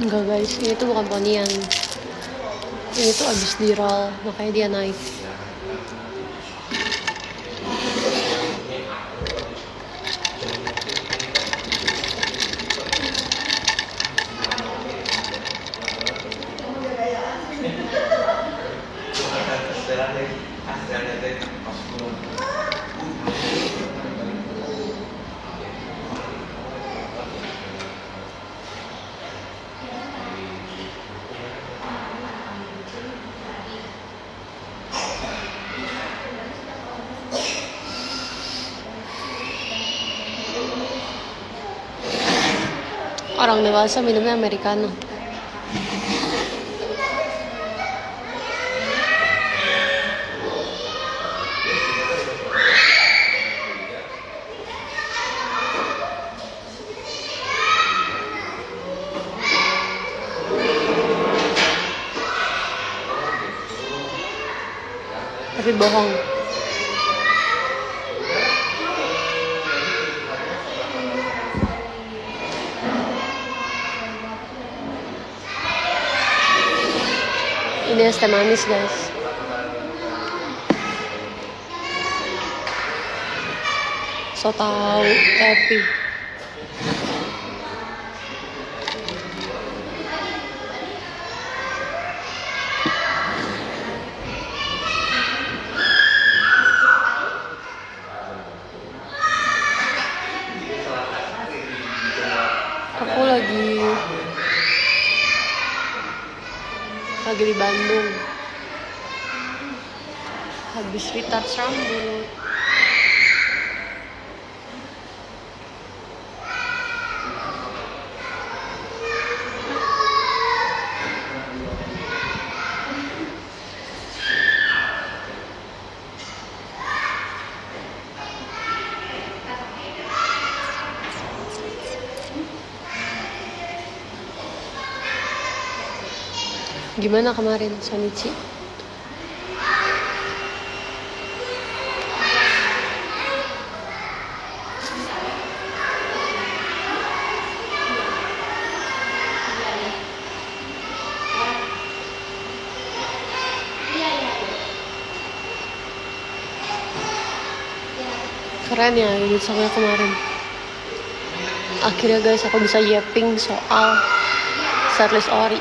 Enggak guys, ini tuh bukan ponian. Ini tuh abis di roll, makanya dia naik. Orang dewasa minumnya americano. Tapi bohong. Ini es teh manis guys. So tau, happy. Aku lagi di Bandung. Habis retouch rambut. Gimana kemarin, Sonichi? Keren ya unit songnya kemarin. Akhirnya guys aku bisa yapping soal setlist ori.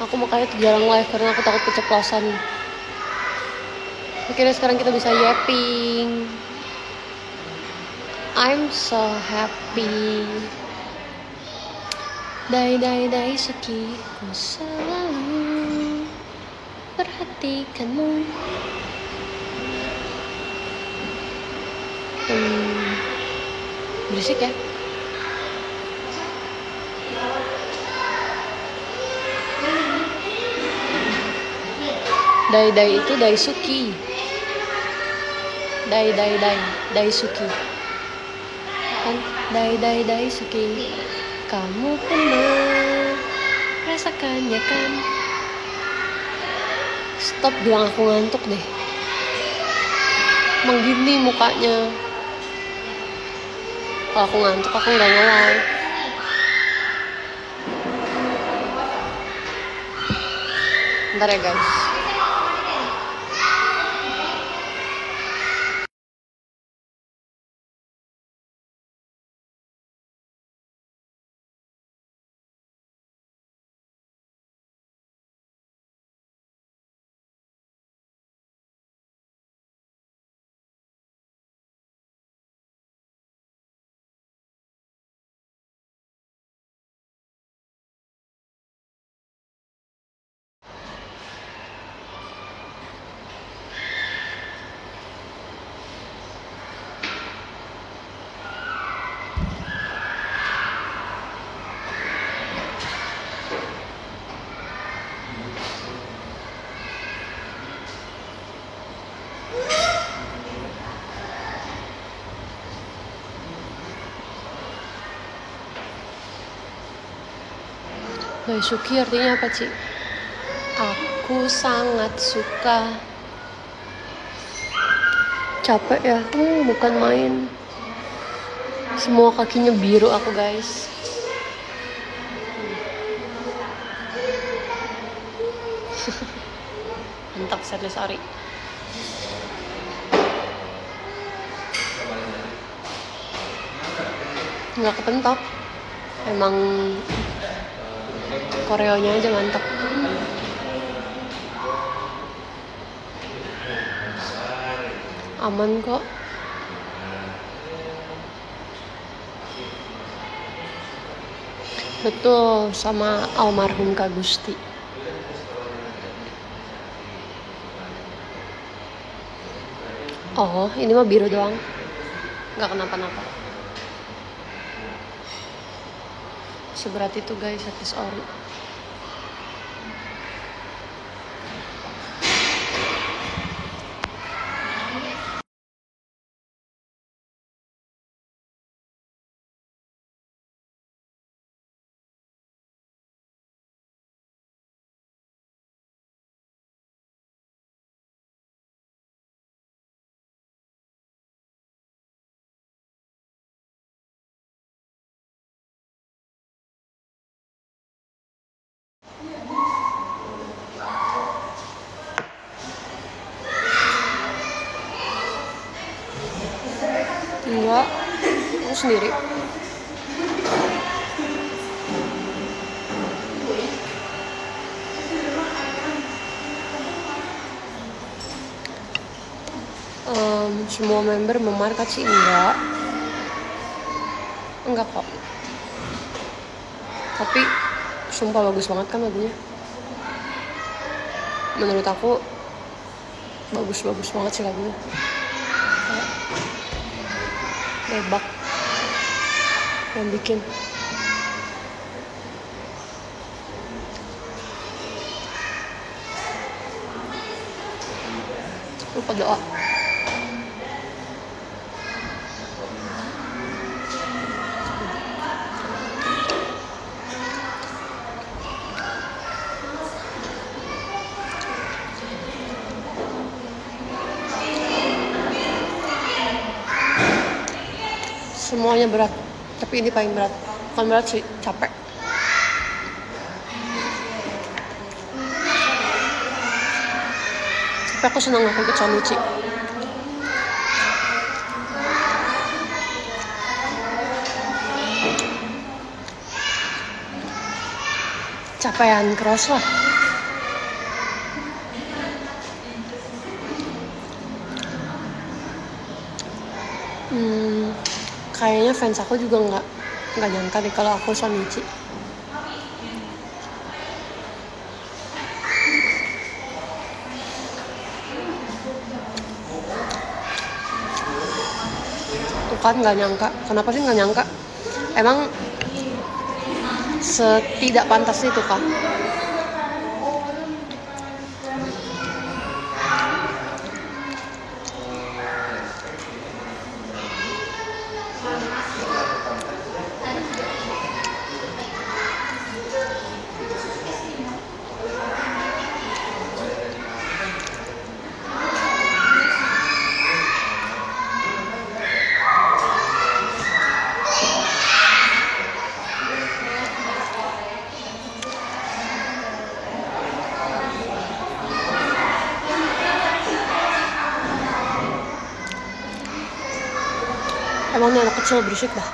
Aku makanya tuh jarang live karena aku takut keceplosan. Akhirnya sekarang kita bisa yapping. I'm so happy. Dai Suki, ku selalu perhatikanmu. Berisik ya. Dai itu Daisuki. Daisuki. Kan Daisuki. Kamu pernah rasakannya kan? Stop bilang aku ngantuk deh. Emang gini mukanya. Kalau aku ngantuk aku nggak nge-live. Bentar ya guys. Daisuki artinya apa, Ci? Aku sangat suka. Capek ya? Bukan main. Semua kakinya biru aku, guys. Mantap, serius Ari. Nggak kepentok. Emang koreonya aja mantap. Aman kok. Betul, sama almarhum Kak Gusti. Oh, ini mah biru doang. Nggak kenapa-napa. Seberat itu guys, Satis Ori. Enggak, aku sendiri. Semua member memarkat sih enggak kok. Tapi sumpah bagus banget kan lagunya. Menurut aku bagus banget sih lagunya. Lebak yang bikin. Lupa doa. Semuanya berat, tapi ini paling berat. Bukan berat sih, capek. Tapi aku senang aku ikut Sanuci. Capaian keras lah. Kayaknya fans aku juga nggak nyangka deh kalau aku Shonichi. Tuh kan nggak nyangka. Kenapa sih nggak nyangka? Emang setidak pantas itu kan? Emang anak kecil berisik dah.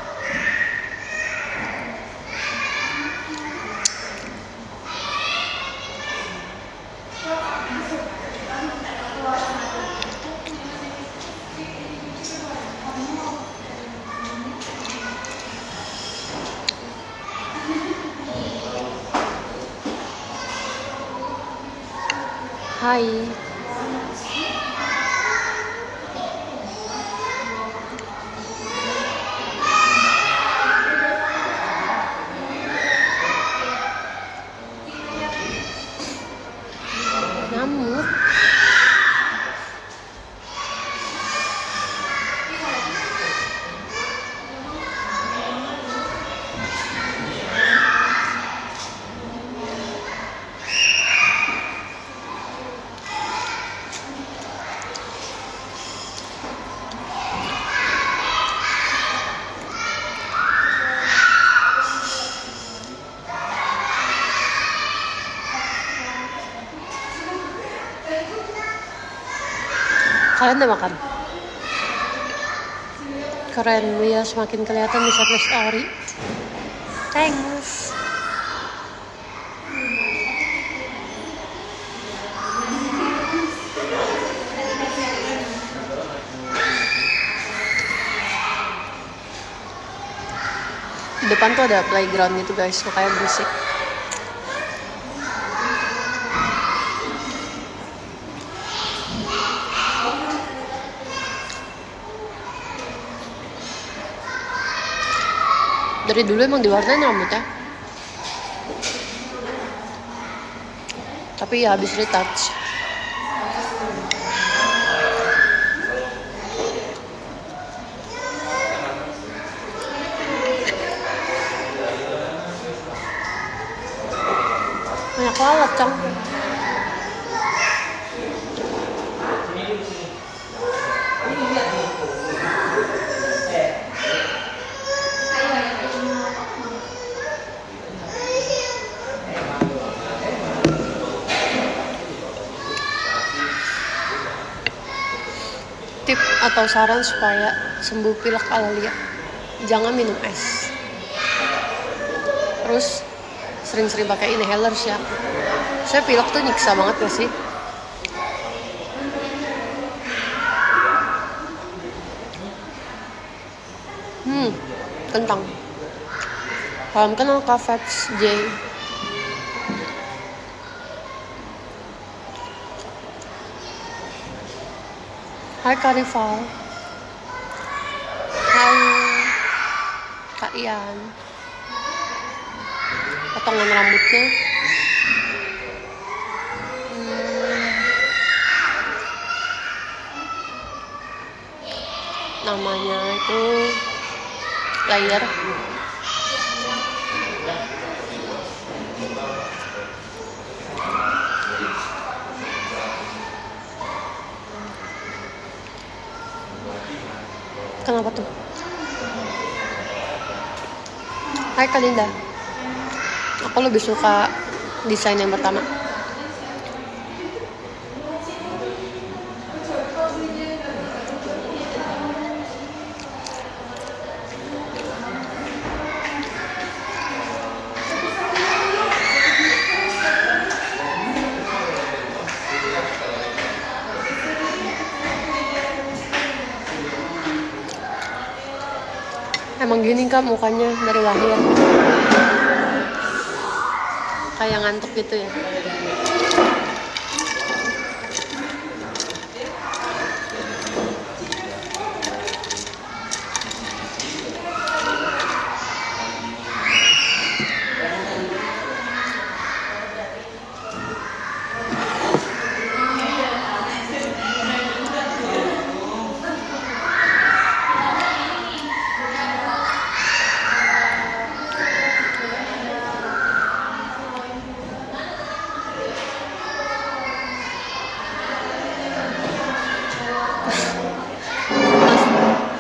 Hai. Nyamuk. Kalian udah makan? Keren, ya semakin kelihatan di short story. Thanks. Di depan tuh ada playground gitu guys, makanya berisik. Dari dulu emang diwarnain rambutnya, tapi ya habis retouch. Banyak lalat, Cang. Tip atau saran supaya sembuh pilek ala Lia, jangan minum es. Terus sering-sering pakai inhalers ya. Saya pilek tuh nyiksa banget gak sih? Kentang. Salam kenal Kafex J. Hai Kak Rival. Hai Kak Ian. Potongan rambutnya namanya itu layer. Kenapa tuh? Hai Kak Linda. Aku lebih suka desain yang pertama. Emang gini Kak mukanya dari lahir, kayak ngantuk gitu ya.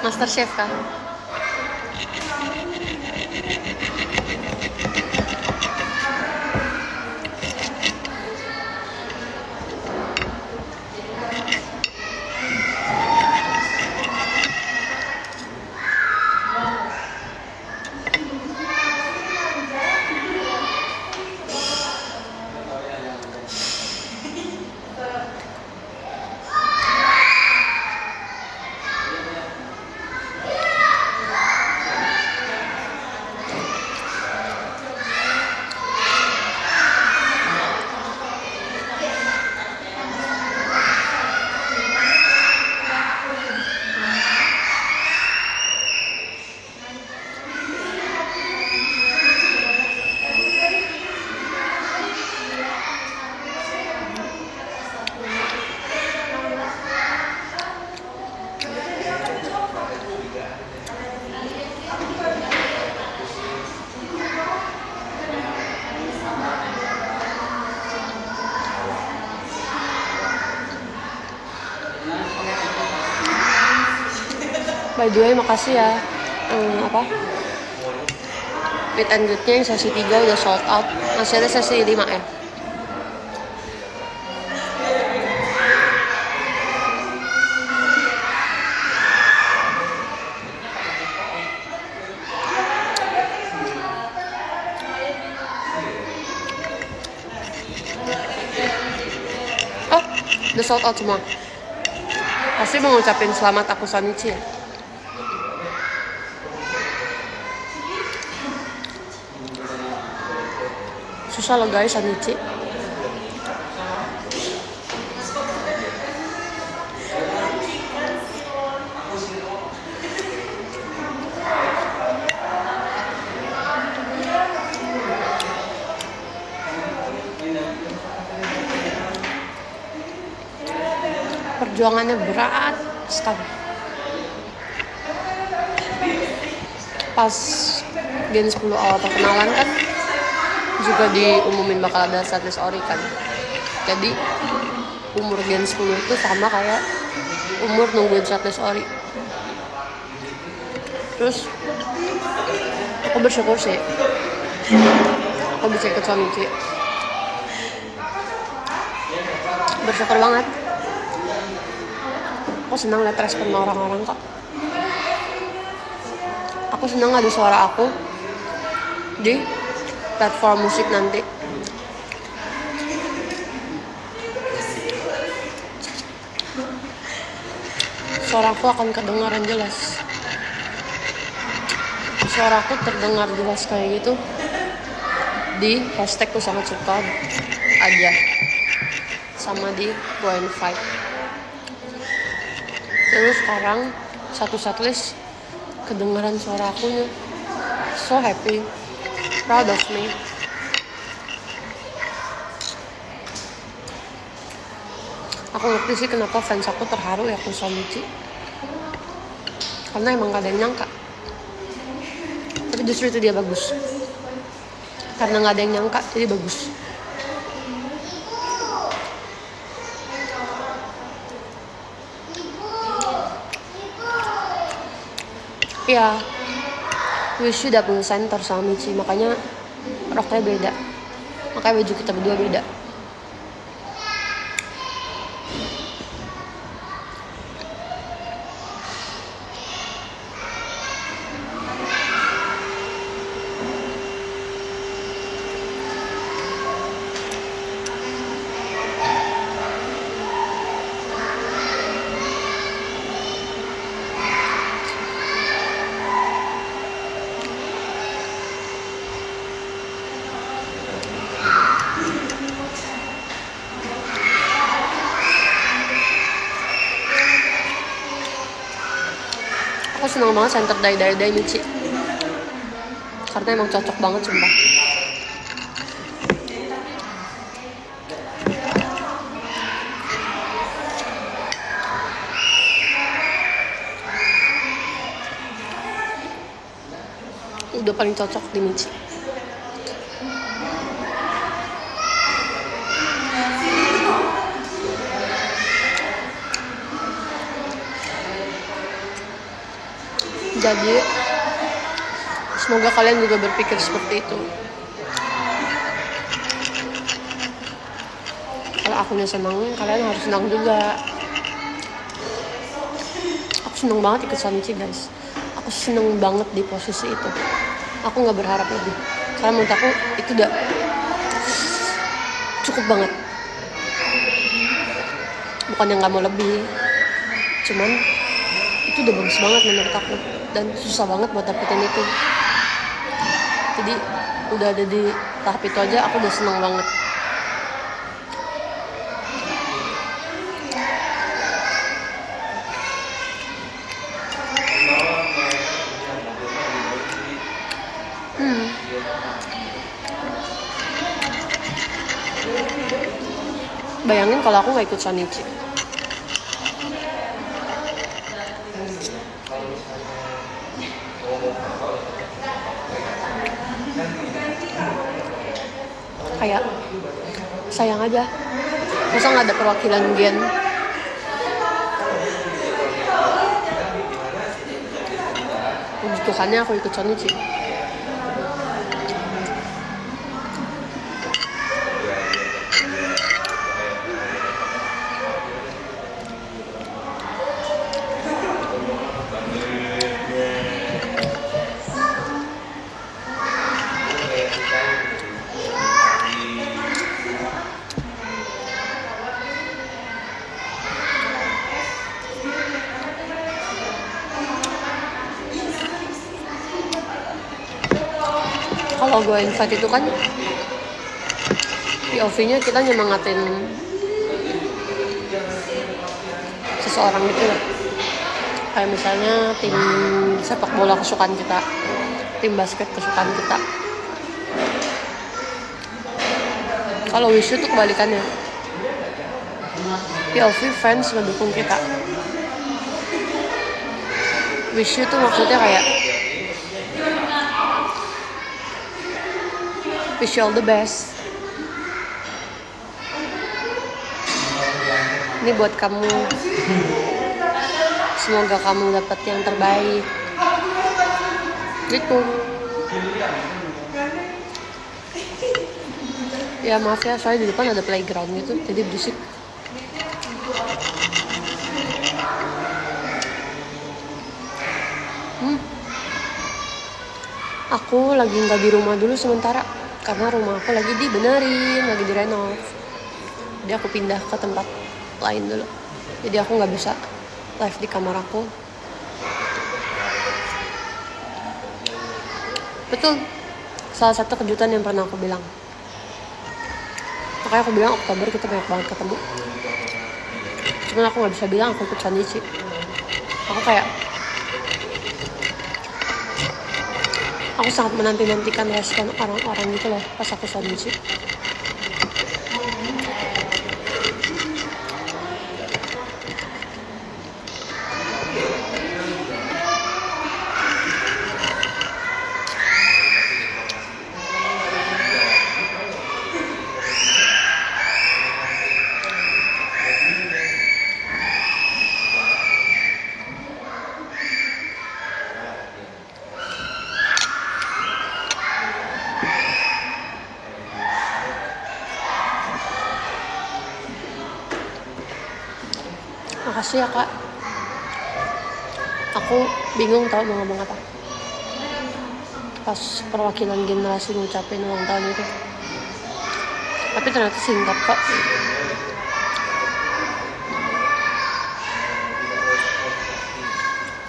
Master Chef kan? By the way, makasih ya. Meet and greet-nya yang sesi 3 udah sold out. Masih ada sesi 5 ya. Udah sold out semua. Pasti mau ngucapin selamat aku Sonichi ya. Susah loh guys Sonichi. Perjuangannya berat sekali. Pas Gen 10 awal perkenalan kan juga diumumin bakal ada setlist ori kan. Jadi umur Gen 10 itu sama kayak umur nungguin setlist ori. Terus aku bersyukur sih aku bisa ikut Sonichi. Bersyukur banget. Aku senang lihat respon orang-orang kok. Aku senang ada suara aku di platform musik nanti. Suaraku akan kedengaran jelas. Suaraku terdengar jelas kayak gitu di hashtag Ku Sangat Suka aja, sama di Go and Fight. Terus sekarang satu setlist kedengaran suara akunya. So happy, proud of me. Aku ngerti sih kenapa fans aku terharu ya aku Sonichi. Karena emang gak ada yang nyangka. Tapi justru itu dia bagus. Karena gak ada yang nyangka, jadi bagus. Ya, Wish udah punya center sama Michi, makanya roknya beda. Makanya baju kita berdua beda. Aku seneng banget center dari Michi. Karena emang cocok banget sumpah. Udah paling cocok di Michi. Jadi semoga kalian juga berpikir seperti itu. Kalau akunya senang, kalian harus senang juga. Aku seneng banget ikut Sonichi guys. Aku seneng banget di posisi itu. Aku nggak berharap lebih. Karena menurut aku itu udah cukup banget. Bukan yang nggak mau lebih, cuman itu udah bagus banget menurut aku. Dan susah banget buat dapetin itu. Jadi udah ada di tahap itu aja aku udah seneng banget. Bayangin kalau aku gak ikut Sonichi. Kayak sayang aja. Masa gak ada perwakilan Gen. Puji Tuhannya aku ikut Sonichi. kalau gue invite itu kan POV-nya kita nyemangatin seseorang gitu loh. Kayak misalnya tim sepak bola kesukaan kita, tim basket kesukaan kita. Kalau Wish You tuh kebalikannya, POV fans mendukung kita. Wish You tuh maksudnya kayak wish you all the best. Ini buat kamu. Semoga kamu dapat yang terbaik. Gitu. Ya maaf ya, soalnya di depan ada playground gitu, jadi berisik. Aku lagi nggak di rumah dulu sementara, karena rumah aku lagi dibenerin, lagi direnov. Jadi aku pindah ke tempat lain dulu. Jadi aku nggak bisa live di kamar aku. Betul, salah satu kejutan yang pernah aku bilang. Makanya aku bilang Oktober kita banyak banget ketemu. Cuman aku nggak bisa bilang aku ikut Shonichi. Aku sangat menanti-nantikan respon orang-orang gitu loh pas aku Shonichi. Makasih ya kak. Aku bingung tau mau ngomong apa pas perwakilan generasi ngucapin ulang tahun itu. Tapi ternyata singkat kok.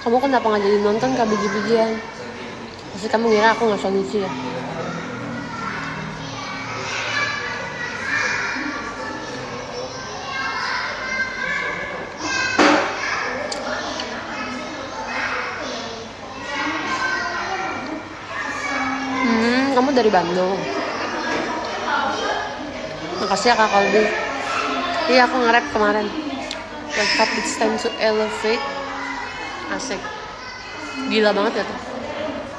Kamu kenapa gak jadi nonton kak biji-bijian? Pasti kamu ngira aku gak Shonichi ya? Kamu dari Bandung. Makasih ya Kak Kolbi. Iya aku nge-rap kemarin. Wake up, it's time to elevate. Asik. Gila banget ya tuh.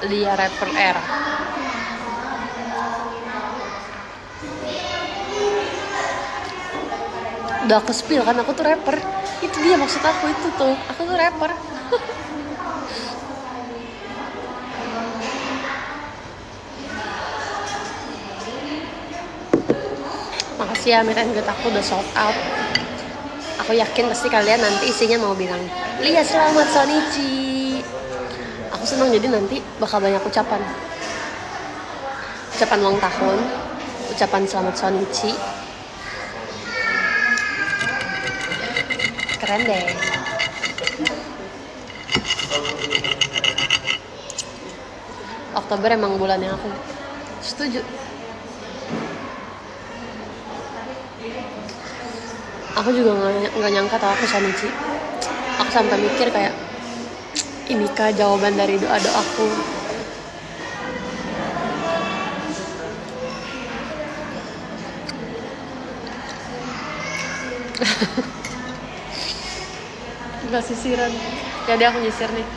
Dia rapper era. Udah aku spill kan aku tuh rapper. Itu dia maksud aku itu tuh. Aku tuh rapper. Makasih ya, meet and greet aku udah sold out. Aku yakin pasti kalian nanti isinya mau bilang Lia selamat Shonichi. Aku senang jadi nanti bakal banyak ucapan ulang tahun, ucapan selamat Shonichi. Keren deh. Oktober emang bulan yang aku setuju. Aku juga nggak nyangka tau aku Shonichi. Aku sampai mikir kayak inikah jawaban dari doa-doaku. Gak sisiran. Jadi aku nyisir nih.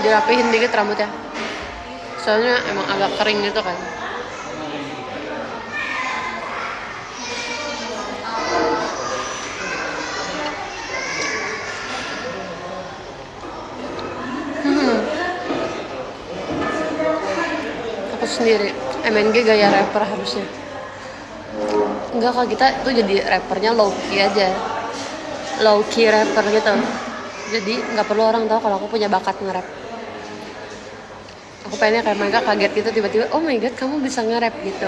Dirapihin dikit rambutnya. Soalnya emang agak kering gitu kan. Aku sendiri MNG gaya rapper harusnya. Enggak, kalau kita tuh jadi rappernya low key aja, low key rapper gitu. Jadi nggak perlu orang tahu kalau aku punya bakat nge-rap. Aku pengennya kayak mereka kaget gitu tiba-tiba, oh my god kamu bisa nge-rap gitu.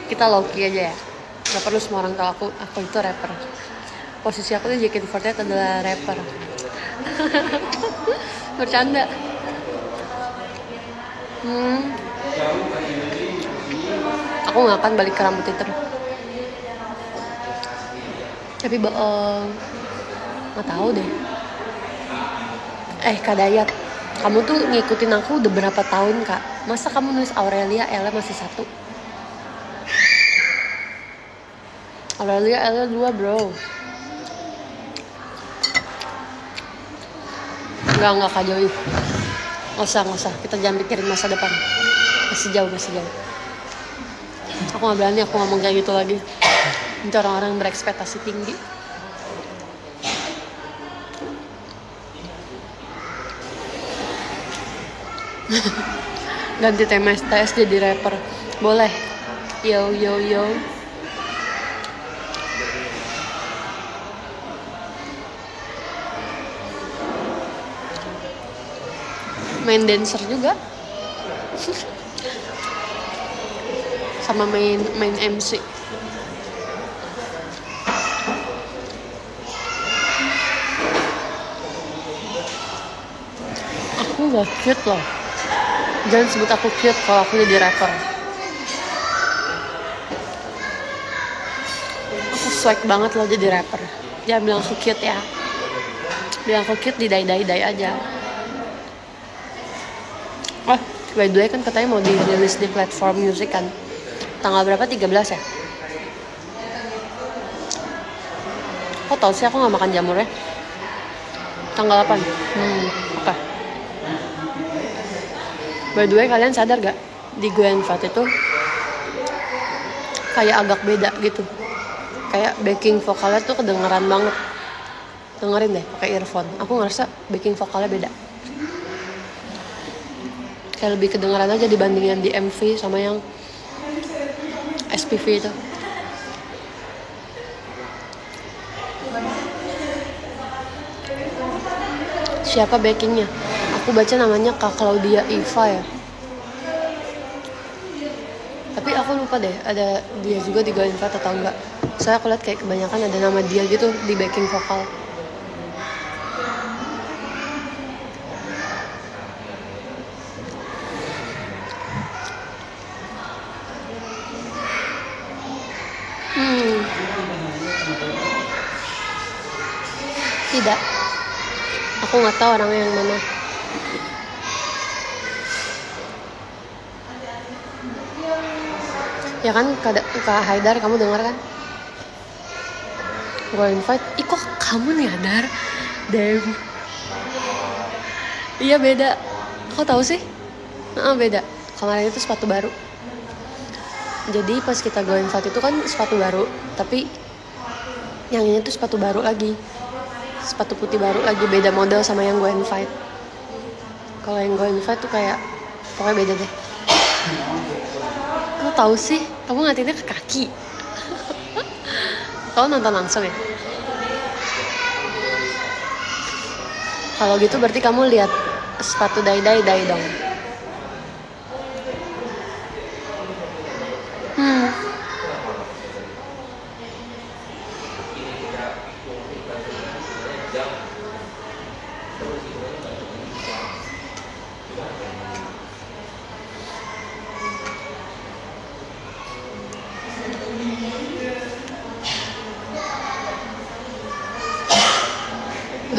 Kita low key aja ya, nggak perlu semua orang tahu aku itu rapper. Posisi aku di JKT48 adalah rapper. Bercanda. Aku nggak akan balik ke rambut hitam. Tapi bohong, nggak tahu deh. Kak Dayat, kamu tuh ngikutin aku udah berapa tahun kak? Masa kamu nulis Aurelia, Ella masih 1? Aurelia, Ella 2 bro. Enggak Kak Joy. Nggak usah. Kita jangan pikirin masa depan. Masih jauh. Aku nggak berani aku ngomong kayak gitu lagi. Nanti orang-orang berekspektasi tinggi. Ganti tema STS jadi rapper. Boleh. Yo. Main dancer juga. Sama main MC. Aku gak cute loh. Jangan sebut aku cute kalau aku jadi rapper. Aku swag banget loh jadi rapper. Jangan bilang aku cute ya. Bilang aku cute di dai aja. Oh, by the way kan katanya mau dirilis di platform music kan. Tanggal berapa? 13 ya? Kok tau sih aku gak makan jamur ya? Tanggal 8. Oke. By the way kalian sadar gak? Di Gwen Fat itu kayak agak beda gitu. Kayak backing vokalnya tuh kedengeran banget. Dengerin deh pakai earphone. Aku ngerasa backing vokalnya beda. Kayak lebih kedengeran aja dibandingin di MV sama yang SPV itu. Siapa backingnya? Aku baca namanya Kak Claudia Iva ya. Tapi aku lupa deh ada dia juga di Going Fat atau enggak. Soalnya aku lihat kayak kebanyakan ada nama dia gitu di backing vokal. Tidak. Aku nggak tahu orangnya yang mana. Ya kan Kak Haidar kamu dengar kan? Gue invite. Ih kok kamu nih Haidar? Damn. Iya beda. Kok tahu sih? Beda. Kemarin itu sepatu baru. Jadi pas kita go invite itu kan sepatu baru, tapi yang ini tuh sepatu baru lagi. Sepatu putih baru lagi, beda model sama yang gue invite. Kalau yang gue invite tuh kayak pokoknya beda deh. Kau tahu sih? Kamu ngatinnya ke kaki. Kau nonton langsung ya? Kalau gitu berarti kamu lihat sepatu dai dong.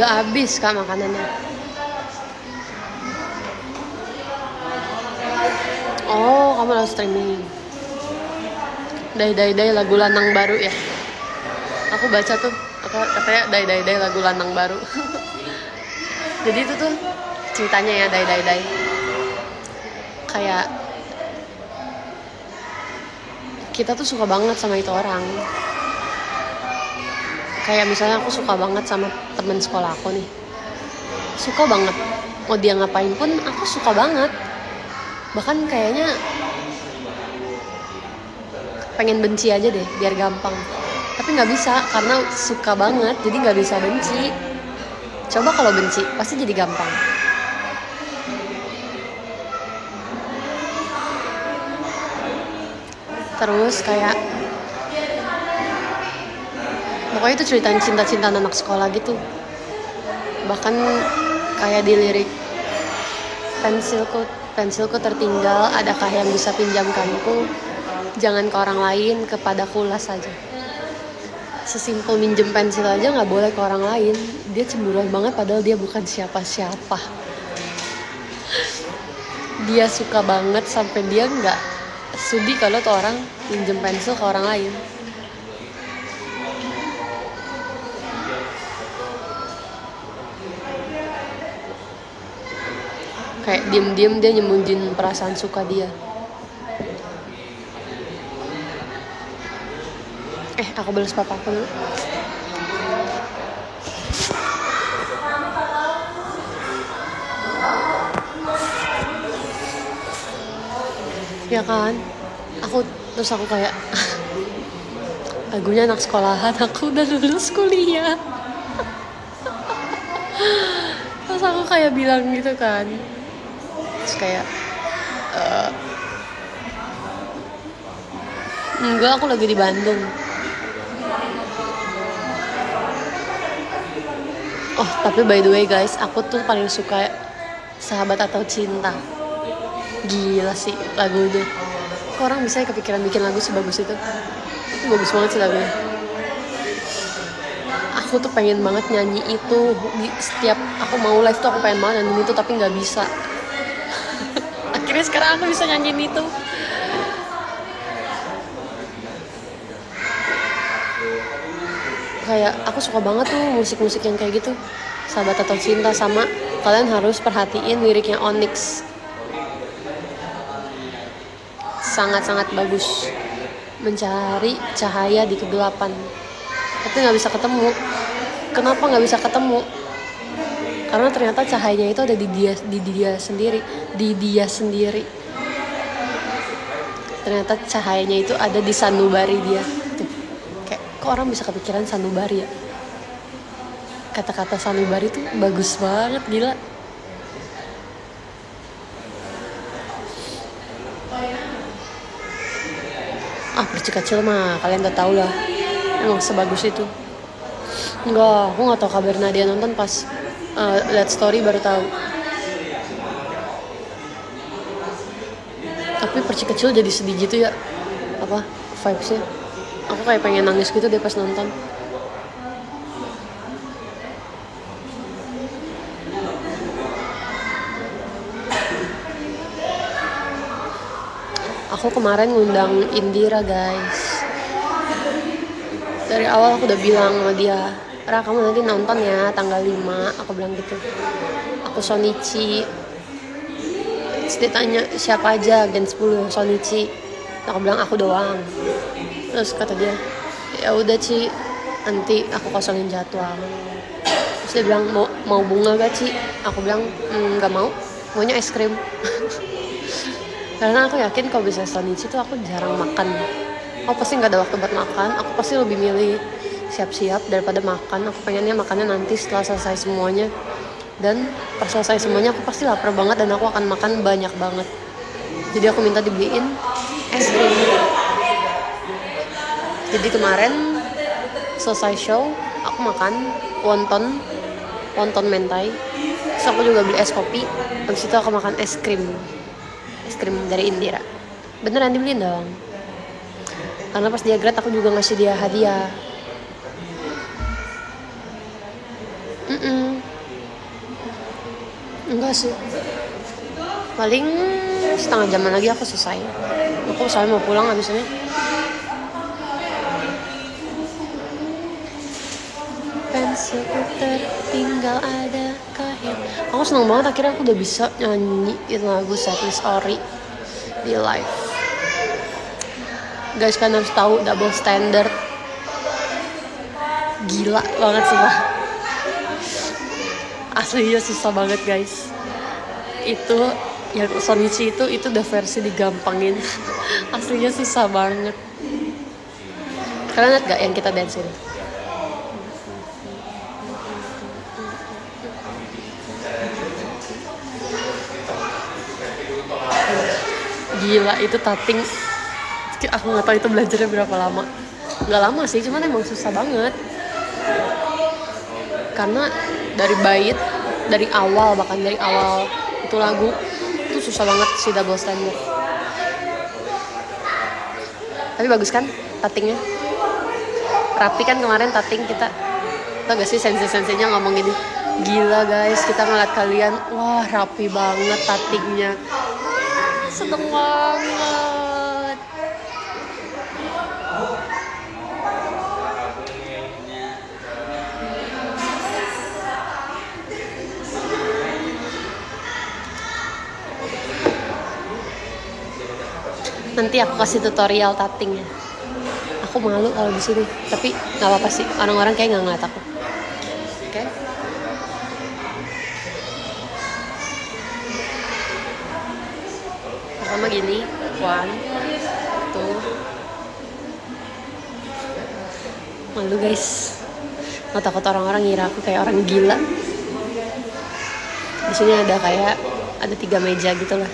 Udah habis kak makanannya. Oh kamu lagi streaming. Dai lagu lanang baru ya. Aku baca tuh katanya dai lagu lanang baru. Jadi itu tuh ceritanya ya dai. Kayak kita tuh suka banget sama itu orang. Kayak misalnya aku suka banget sama temen sekolah aku nih. Suka banget. Mau dia ngapain pun aku suka banget. Bahkan kayaknya pengen benci aja deh biar gampang, tapi nggak bisa karena suka banget jadi nggak bisa benci. Coba kalau benci pasti jadi gampang. Terus kayak pokoknya itu ceritain cinta-cintaan anak sekolah gitu. Bahkan kayak di lirik, pensilku tertinggal, adakah yang bisa pinjamkanku? Jangan ke orang lain, kepadaku las saja. Sesimpel minjem pensil aja nggak boleh ke orang lain. Dia cemburuan banget padahal dia bukan siapa-siapa. Dia suka banget sampai dia nggak sudi kalau tuh orang minjem pensil ke orang lain. Kayak diem-diem dia nyembunyiin perasaan suka dia. Aku balas papa aku dulu. Ya kan, terus aku kayak lagunya anak sekolahan, aku udah lulus kuliah. Terus aku kayak bilang gitu kan, terus kayak enggak, aku lagi di Bandung. Oh tapi by the way guys, aku tuh paling suka Sahabat atau Cinta. Gila sih lagunya. Kok orang bisa kepikiran bikin lagu sebagus itu? Itu bagus banget sih lagunya. Aku tuh pengen banget nyanyi itu di setiap aku mau live tuh, aku pengen banget nyanyi itu tapi nggak bisa. Akhirnya sekarang aku bisa nyanyiin itu. Kayak aku suka banget tuh musik-musik yang kayak gitu, Sahabat atau Cinta. Sama kalian harus perhatiin liriknya Onyx, sangat-sangat bagus. Mencari cahaya di kegelapan, tapi nggak bisa ketemu. Kenapa nggak bisa ketemu? Karena ternyata cahayanya itu ada di dia sendiri. Ternyata cahayanya itu ada di sanubari dia. Tuh. Kayak kok orang bisa kepikiran sanubari ya? Kata-kata sanubari tuh bagus banget, gila. Perci kecil mah kalian udah tahu lah, emang sebagus itu. Enggak, aku nggak tahu kabar Nadia nonton pas lihat story baru tahu. Tapi Perci kecil jadi sedih gitu ya, apa vibesnya? Aku kayak pengen nangis gitu deh pas nonton. Aku kemarin ngundang Indira guys. Dari awal aku udah bilang sama dia, Ra kamu nanti nonton ya tanggal 5, aku bilang gitu. Aku Shonichi. Terus dia tanya siapa aja Gen 10 Shonichi. Aku bilang aku doang. Terus kata dia, ya udah Ci, nanti aku kosongin jadwal. Terus dia bilang mau bunga gak Ci? Aku bilang nggak mau, maunya es krim. Karena aku yakin kalau bisa Shonichi tuh aku jarang makan. Aku pasti nggak ada waktu buat makan. Aku pasti lebih milih siap-siap daripada makan. Aku pengennya makannya nanti setelah selesai semuanya. Dan pas selesai semuanya aku pasti lapar banget dan aku akan makan banyak banget. Jadi aku minta dibeliin es krim. Jadi kemarin selesai show aku makan wonton mentai. Terus aku juga beli es kopi. Habis itu aku makan es krim dari Indira. Beneran dibeliin dong. Karena pas dia grad aku juga ngasih dia hadiah. Enggak sih. Paling setengah jaman lagi aku selesai. Aku soalnya mau pulang abisnya. Pensilku tertinggal, adakah yang... Aku seneng banget akhirnya aku udah bisa nyanyiin lagu Setlist Ori di live. Guys kan harus tahu double standard. Gila banget sih lah. Aslinya susah banget guys. Itu yang Shonichi itu udah versi digampangin. Aslinya susah banget. Kalian lihat gak yang kita dancein? Gila, itu tapping. Aku nggak tahu itu belajarnya berapa lama. Nggak lama sih, cuman emang susah banget. Karena dari bait, dari awal, bahkan dari awal itu lagu itu susah banget sih double standard. Tapi bagus kan tappingnya? Rapi kan kemarin tapping kita. Tau gak sih sensi-sensinya ngomong gini, gila guys, kita ngeliat kalian, wah rapi banget tappingnya. Seneng banget. Nanti aku kasih tutorial tappingnya. Aku malu kalau di sini, tapi nggak apa-apa sih. Orang-orang kayak nggak ngeliat aku. Oke? Pertama gini, 1, 2. Malu guys. Nggak takut orang-orang ngira aku kayak orang gila. Di sini ada 3 meja gitu lah.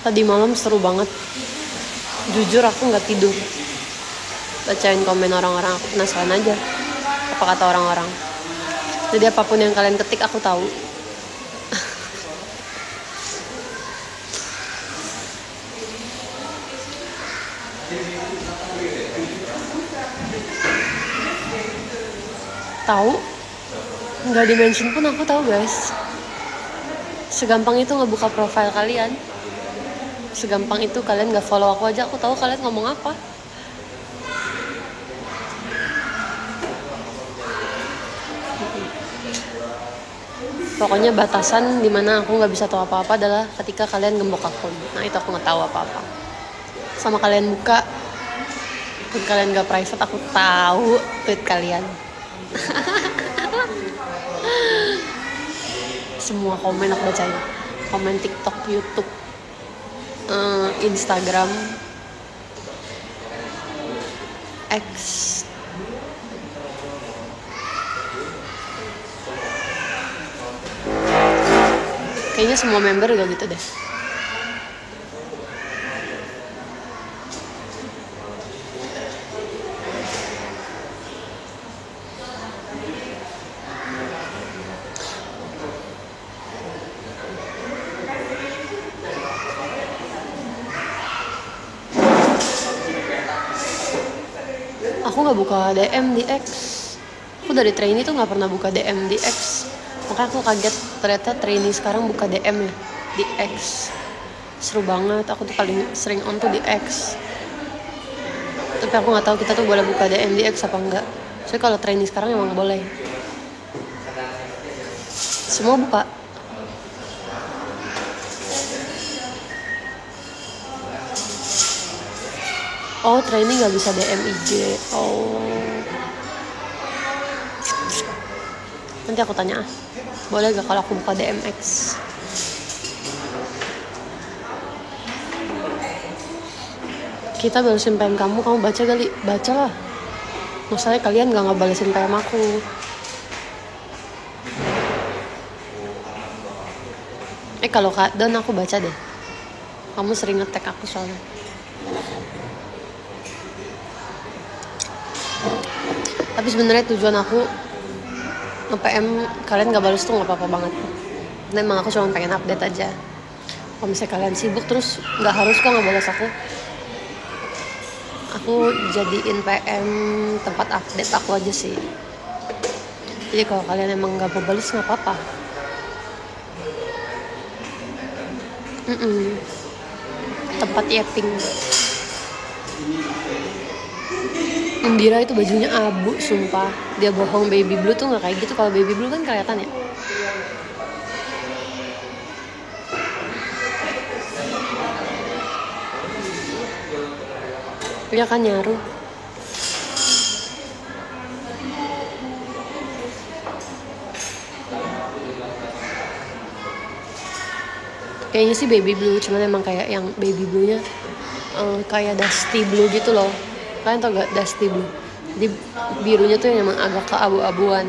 Tadi malam seru banget. Jujur aku nggak tidur. Bacain komen orang-orang, aku penasaran aja apa kata orang-orang. Jadi apapun yang kalian ketik aku tahu. Tahu? Nggak di-mention pun aku tahu guys. Segampang itu ngebuka profile kalian. Segampang itu kalian nggak follow aku aja, aku tahu kalian ngomong apa. Pokoknya batasan dimana aku nggak bisa tahu apa-apa adalah ketika kalian gembok akun. Nah itu aku nggak tahu apa-apa. Sama kalian buka, pun kalian nggak private, aku tahu tweet kalian. Semua komen aku bacain. Komen TikTok, YouTube, Instagram, X. Kayaknya semua member juga gitu deh. Aku nggak buka DM di X. Aku dari trainee tuh nggak pernah buka DM di X. Makanya aku kaget ternyata trainee sekarang buka DM ya di X. Seru banget. Aku tuh paling sering on tuh di X. Tapi aku nggak tahu kita tuh boleh buka DM di X apa enggak. Soalnya kalau trainee sekarang emang boleh. Semua buka. Oh, training nggak bisa DM IG. Oh. Nanti aku tanya. Boleh gak kalau aku buka DMX? Kita balesin PM kamu baca kali? Baca lah. Masalahnya kalian gak ngebalesin PM aku. Kalau Kak Don aku baca deh. Kamu sering nge-tag aku soalnya. Tapi sebenarnya tujuan aku nge-PM kalian gak balas tuh gak apa-apa banget. Karena emang aku cuma pengen update aja. Kalau misalnya kalian sibuk terus gak harus kok gak balas aku. Aku jadiin PM tempat update aku aja sih. Jadi kalau kalian emang gak mau balas gak apa-apa. Tempat yapping. Indira itu bajunya abu, sumpah. Dia bohong, baby blue tuh nggak kayak gitu. Kalau baby blue kan kelihatan ya. Dia kan nyaru. Kayaknya sih baby blue, cuman emang kayak yang baby blue-nya kayak dusty blue gitu loh. Kalian tau gak dusty blue? Jadi birunya tuh emang agak keabu-abuan.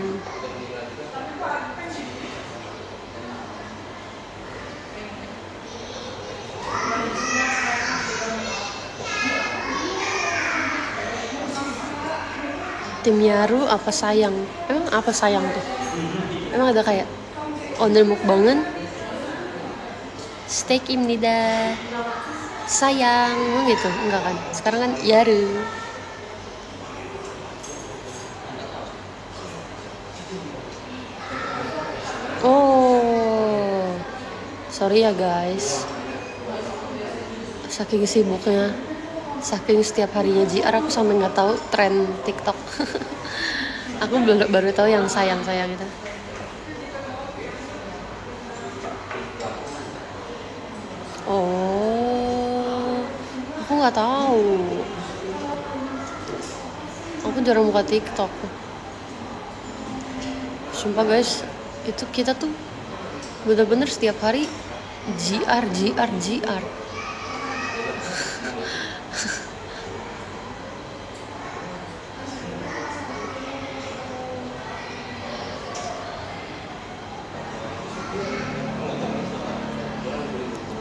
Tim Yaru apa sayang? Emang apa sayang tuh? Emang ada kayak owner mukbangan? Steak imnida sayang gitu, enggak kan? Sekarang kan Yaru. Oh, sorry ya guys. Saking sibuknya, saking setiap harinya JR aku sampai nggak tahu tren TikTok. Aku baru tahu yang sayang-sayang itu. Oh, aku nggak tahu. Aku jarang buka TikTok. Sumpah guys, itu kita tuh bener-bener setiap hari JR.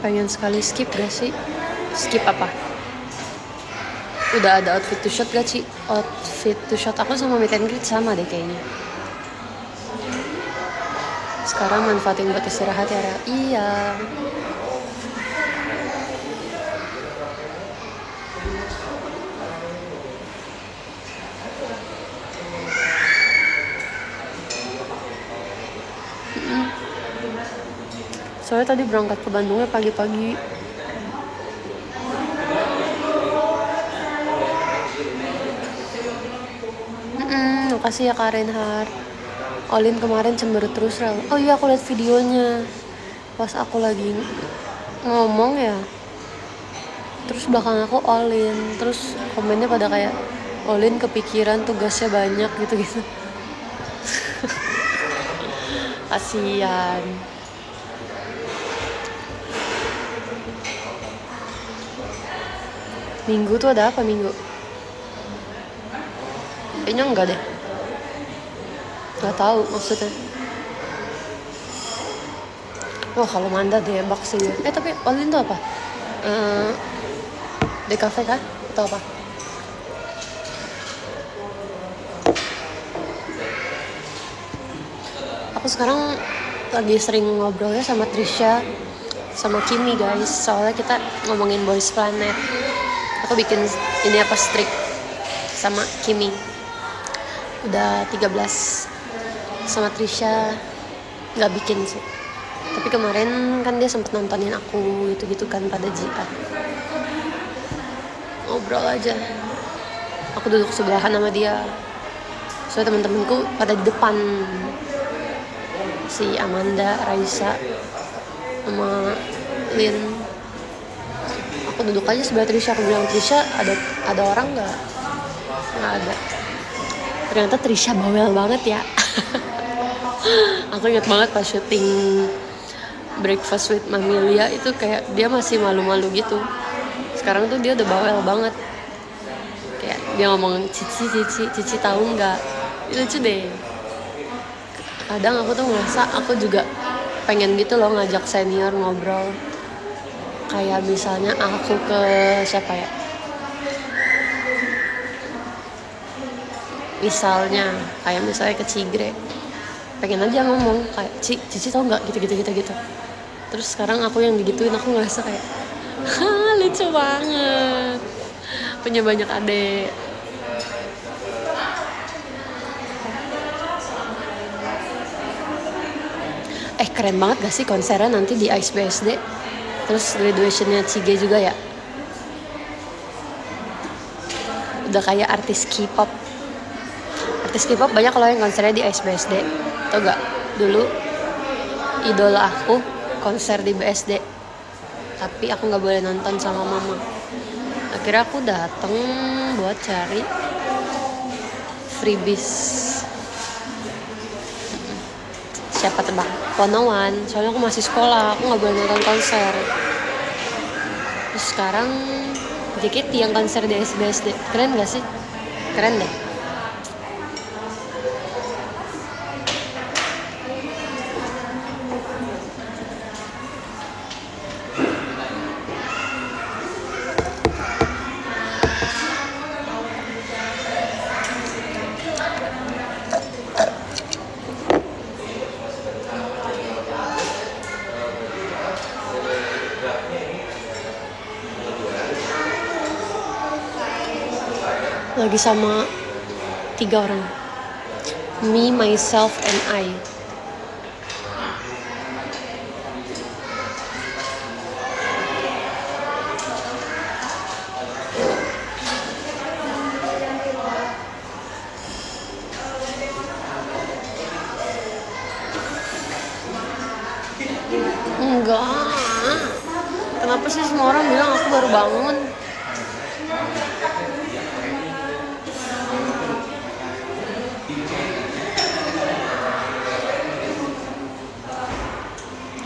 Pengen sekali skip gak sih? Skip apa? Udah ada outfit to shot gak sih? Outfit to shot aku sama meet and greet sama deh kayaknya. Sekarang manfaatin buat istirahat ya, Ra. Iya. Soalnya tadi berangkat ke Bandungnya pagi-pagi. Makasih ya Kak Reinhard. Olin kemarin cemberut terus, Rel. Oh iya, aku lihat videonya. Pas aku lagi ngomong ya. Terus belakang aku Olin. Terus komennya pada kayak, Olin kepikiran tugasnya banyak gitu-gitu. Kasian. Minggu tuh ada apa minggu? Kayaknya enggak deh. Gak tahu maksudnya. Wah kalau Manda debak sih ya. Tapi Olin tuh apa? DKV kah? Atau apa? Aku sekarang lagi sering ngobrolnya sama Trisha sama Kimi guys. Soalnya kita ngomongin Boys Planet. Aku bikin ini apa streak sama Kimi. Udah 13. Sama Trisha nggak bikin sih. Tapi kemarin kan dia sempet nontonin aku gitu-gitu kan pada JR. Ngobrol aja. Aku duduk sebelahan sama dia. Soalnya teman-temanku pada di depan. Si Amanda, Raisa, sama Lin. Aku duduk aja sebelah Trisha. Aku bilang, Trisha ada orang nggak? Nggak ada. Ternyata Trisha bawel banget ya. Aku ingat banget pas syuting Breakfast with Mamilia itu kayak dia masih malu-malu gitu. Sekarang tuh dia udah bawel banget. Kayak dia ngomong Cici tahu nggak? Lucu deh. Kadang aku tuh ngerasa aku juga pengen gitu loh ngajak senior ngobrol. Kayak misalnya aku ke siapa ya? Misalnya ke Cigre. Pengen aja ngomong kayak Cici tau nggak gitu. Terus sekarang aku yang digituin, aku ngerasa kayak lucu banget, punya banyak adek. Keren banget gak sih konsernya nanti di Ice BSD? Terus graduationnya Cige juga ya. Udah kayak artis K-pop. Artis K-pop banyak loh yang konsernya di Ice BSD. Tau gak? Dulu idola aku konser di BSD. Tapi aku gak boleh nonton sama mama. Akhirnya aku dateng buat cari freebies. Siapa tebak? Ponawan. Soalnya aku masih sekolah, aku nggak boleh nonton konser. Terus sekarang JKT yang konser di SD. Keren gak sih? Keren deh. Lagi sama 3 orang. Me, myself, and I. Enggak. Kenapa sih semua orang bilang aku baru bangun?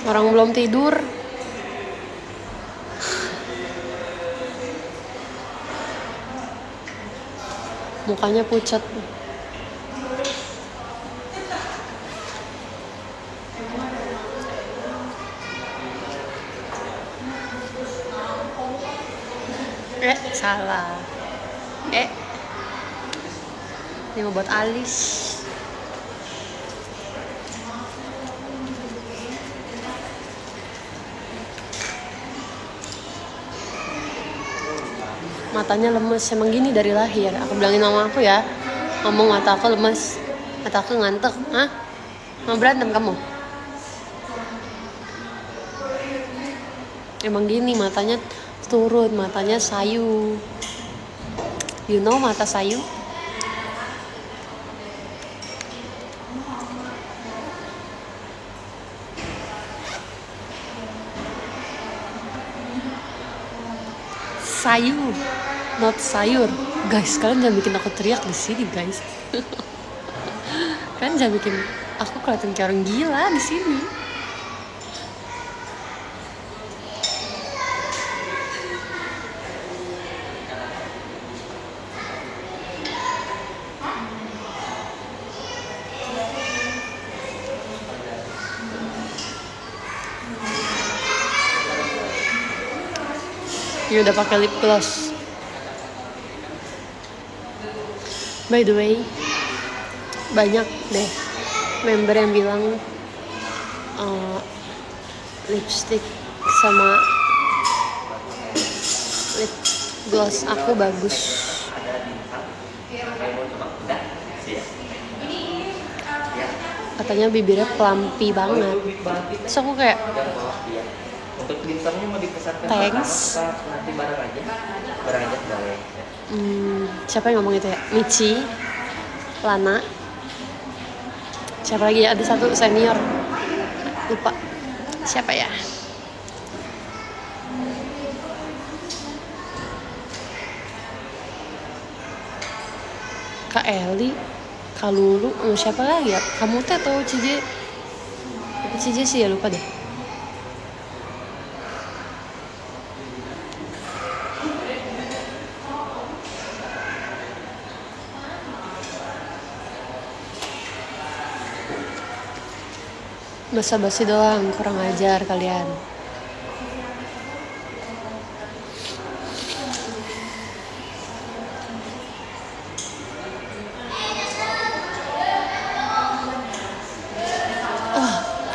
Orang belum tidur. Mukanya pucat. Salah. Ini mau buat alis. Matanya lemes, emang gini dari lahir. Aku bilangin sama aku ya, ngomong mata aku lemes, mata aku ngantuk. Hah? Mau berantem kamu? Emang gini, matanya turun, matanya sayu. You know mata sayu? Sayu, not sayur. Guys, kalian jangan bikin aku teriak di sini, guys. Kalian jangan bikin aku kelihatan kayak orang gila di sini. Ini udah pakai lip gloss. By the way, banyak deh member yang bilang lipstick sama lip gloss aku bagus. Katanya bibirnya plumpy banget. Terus aku kayak, untuk glitternya mau dipesankan thanks. nanti bareng aja boleh. Siapa yang ngomong itu ya? Michi, Lana, siapa lagi ya? Ada satu senior, lupa siapa ya? Kak Eli, Kak Lulu, siapa lagi ya? Kamu teh atau Cije? Cije sih ya, lupa deh. Basa-basi doang, kurang ajar kalian.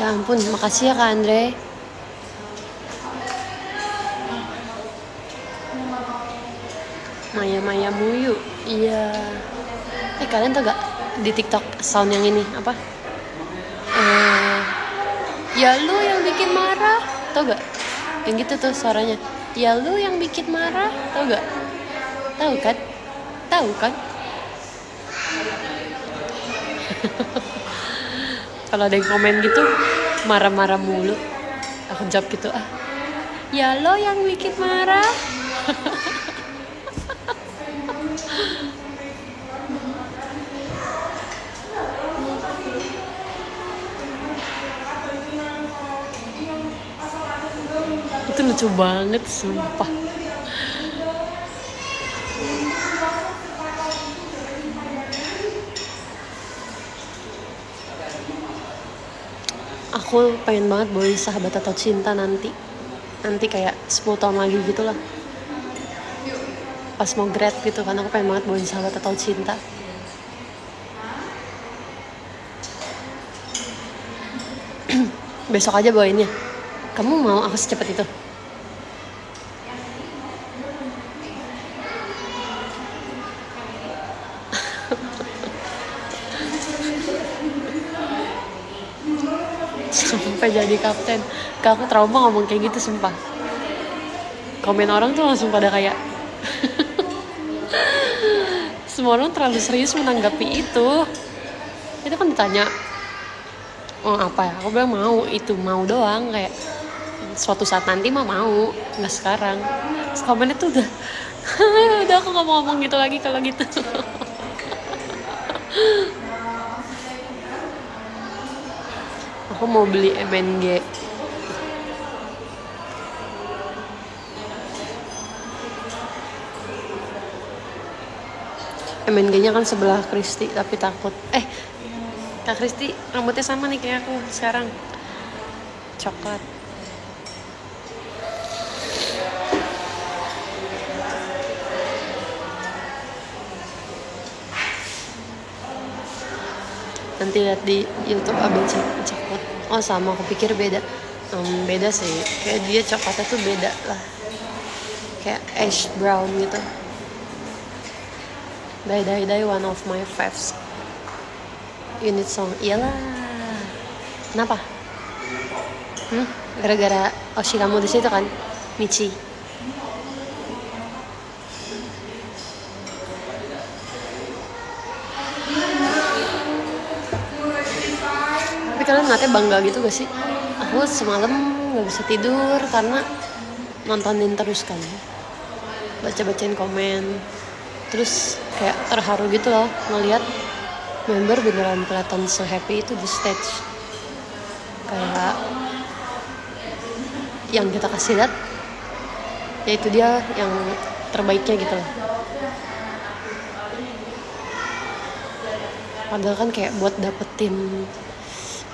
Ya ampun, makasih ya Kak Andre. Maya Muyu, iya. Kalian tau gak di TikTok sound yang ini apa? Ya lu yang bikin marah, tau gak? Yang gitu tuh suaranya. Ya lu yang bikin marah, tau gak? Tahu kan? Tahu kan? Kalau ada yang komen gitu marah-marah mulu, aku jawab gitu, ya lo yang bikin marah. lucu banget sumpah. Aku pengen banget bawain Sahabat atau Cinta nanti kayak 10 tahun lagi gitu lah, pas mau grad gitu kan. Aku pengen banget bawain Sahabat atau Cinta. Besok aja bawainnya. Kamu mau aku secepat itu? Sampai jadi kapten. Kak, aku trauma ngomong kayak gitu sumpah. Komen orang tuh langsung pada kayak semua orang terlalu serius menanggapi itu. Itu kan ditanya, oh apa ya? Aku bilang mau, itu mau doang, kayak suatu saat nanti mah mau, nggak sekarang. Terus komennya tuh udah aku nggak mau ngomong gitu lagi kalau gitu. Aku mau beli MNG. MNG-nya kan sebelah Kristi, tapi takut. Kak Kristi rambutnya sama nih kayak aku sekarang, coklat. Nanti lihat di YouTube ABC coklat. Oh sama, aku pikir beda. Beda sih, kayak dia coklatnya tuh beda lah, kayak ash brown gitu. Die one of my faves. Unit song, iyalah. Kenapa? Gara-gara Oshi kamu di situ kan, Michi. Tapi kalian ngeliatnya bangga gitu gak sih? Aku semalam gak bisa tidur karena nontonin terus kan, baca-bacain komen, terus kayak terharu gitu loh ngeliat member beneran kelihatan se-happy itu di stage. Kayak yang kita kasih lihat, yaitu dia yang terbaiknya gitu loh. Padahal kan kayak buat dapetin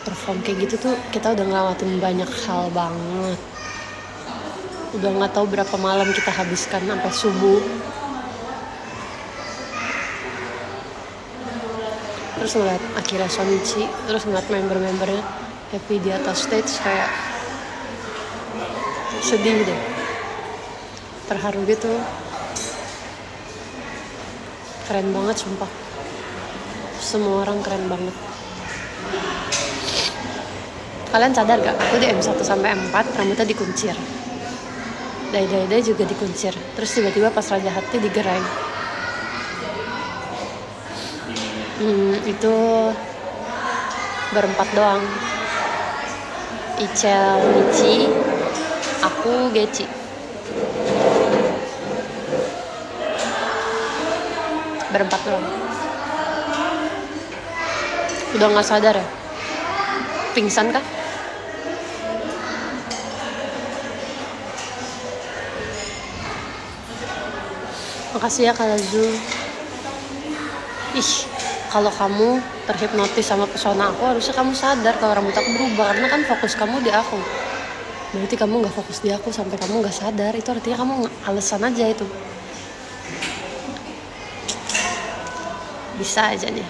perform kayak gitu tuh kita udah ngelewatin banyak hal banget. Udah nggak tahu berapa malam kita habiskan sampai subuh. Terus ngeliat Akira Shonichi, terus ngeliat member-membernya happy di atas stage, kayak sedih deh, terharu gitu. Keren banget sumpah, semua orang keren banget. Kalian sadar gak, aku di M1 sampai M4 rambutnya dikuncir, Dai juga dikuncir, terus tiba-tiba pas Raja Hati digerai. Itu berempat doang. Ichel, Michi, aku, Geci. Berempat doang. Udah gak sadar ya? Pingsan kah? Makasih ya Kak Lazu. Kalau kamu terhipnotis sama pesona aku, harusnya kamu sadar kalau rambut aku berubah, karena kan fokus kamu di aku. Berarti kamu gak fokus di aku sampai kamu gak sadar. Itu artinya kamu alasan aja itu. Bisa aja nih.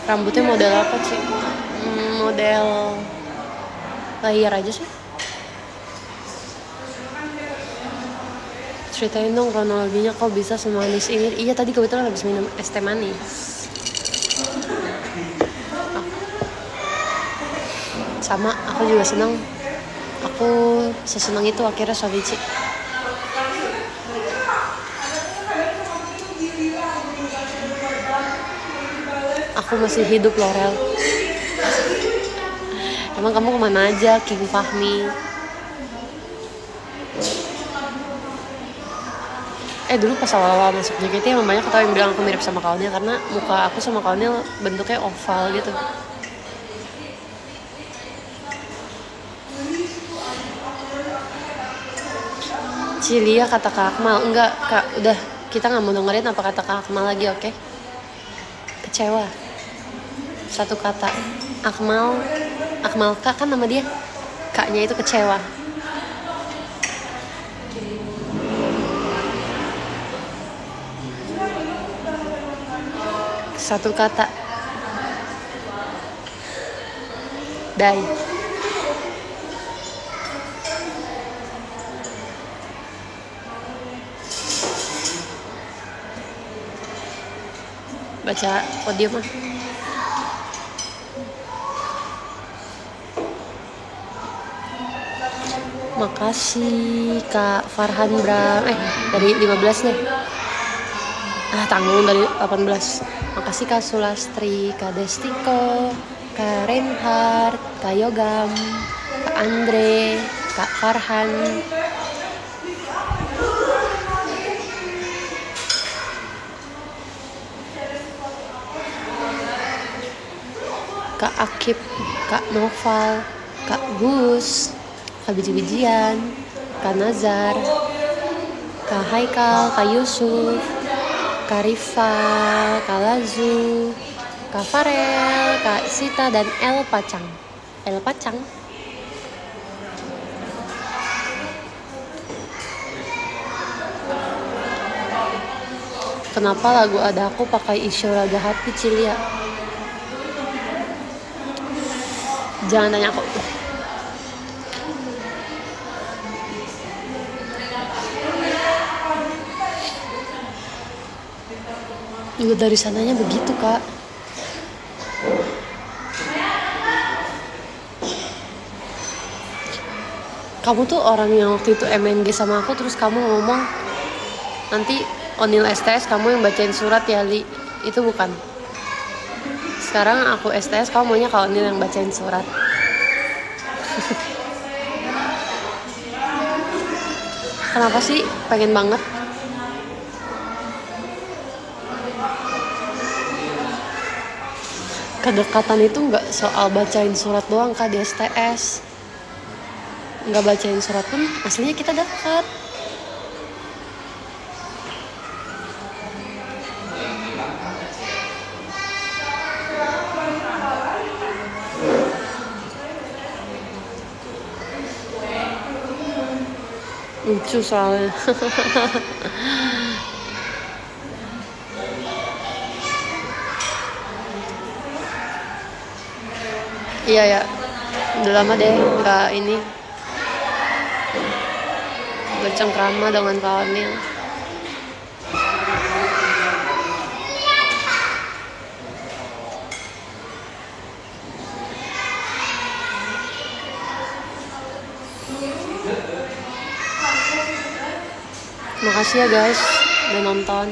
Rambutnya model apa sih? Model layer aja sih. Ceritain dong kronologinya kok bisa semanis ini. Iya, tadi kebetulan habis minum es teh manis. Sama, aku juga senang. Aku sesenang itu akhirnya Shonichi. Aku masih hidup loh, Rel. Emang kamu kemana aja, King Fahmi? Dulu pas awal-awal masuk JKT emang banyak yang bilang aku mirip sama Kaunil karena muka aku sama Kaunil bentuknya oval gitu. Cilia kata Kak Akmal, enggak Kak, udah kita nggak mau dengerin apa kata Kak Akmal lagi, oke? Kecewa. Satu kata, Akmal Kak kan nama dia, Kaknya itu kecewa. Satu kata, Dai. Baca podium mah. Makasih Kak Farhan Bram. Dari 15 deh. Tanggung dari 18. Makasih Kak Sulastri, Kak Destiko, Kak Reinhardt, Kak Yogam, Kak Andre, Kak Farhan. Kak Akib, Kak Noval, Kak Gus, Kak Biji-Bijian, Kak Nazar, Kak Haikal, Kak Yusuf, Kak Rifa, Kak Lazu, Kak Farel, Kak Sita, dan El Pacang. Kenapa lagu Ada Aku pakai Isyo Raga Hati, Cilia? Jangan tanya aku. Juga dari sananya begitu, Kak. Kamu tuh orang yang waktu itu MNG sama aku, terus kamu ngomong nanti Onil STS kamu yang bacain surat ya, Li. Itu bukan. Sekarang aku STS, kamu maunya Kak Onil yang bacain surat. Kenapa sih? Pengen banget. Kedekatan itu nggak soal bacain surat doang, Kak, di STS. Nggak bacain surat pun aslinya kita dekat. Lucu soalnya. Iya ya, udah lama deh nggak ini bercengkrama dengan Kak Onil. Makasih ya guys udah nonton.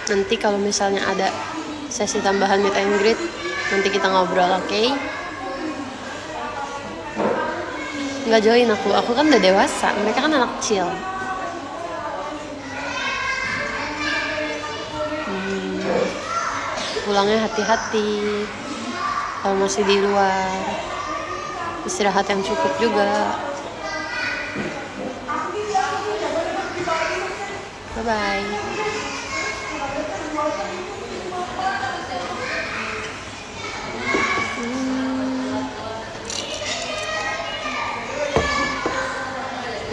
Nanti kalau misalnya ada sesi tambahan meet and greet, nanti kita ngobrol, oke? Nggak join aku kan udah dewasa, mereka kan anak kecil. Pulangnya hati-hati, kalau masih di luar, istirahat yang cukup juga. Bye-bye.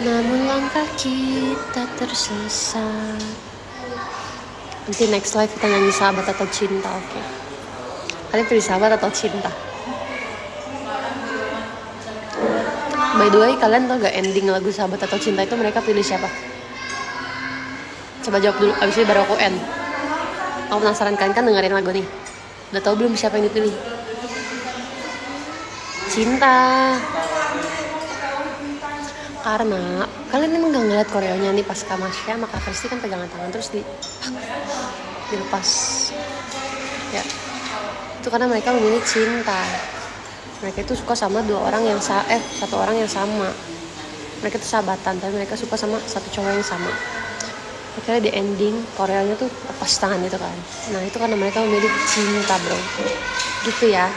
Namun langkah kita tersesat. Nanti next live kita nyanyi sahabat atau cinta, oke? Kalian pilih sahabat atau cinta? By the way, kalian tau gak ending lagu sahabat atau cinta itu mereka pilih siapa? Coba jawab dulu, abis ini baru aku end. Aku penasaran, kalian kan dengerin lagu nih. Udah tau belum siapa yang dipilih? Cinta. Karena kalian emang gak ngeliat koreonya nih pas Kamasya sama Kak Kristi kan pegangan tangan terus dilepas. Ya, itu karena mereka memilih cinta. Mereka itu suka sama satu orang yang sama. mereka tuh sahabatan tapi mereka suka sama satu cowok yang sama. Akhirnya di ending Koreanya tuh lepas tangan itu kan. Nah itu karena mereka memilih cinta bro. Gitu ya.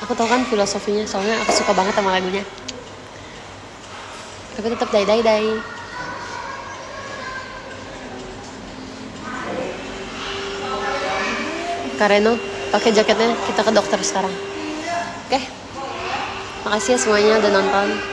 Aku tahu kan filosofinya, soalnya aku suka banget sama lagunya. Tapi tetap dai. Kareno, pakai jaketnya, kita ke dokter sekarang. Oke. Makasih ya semuanya udah nonton.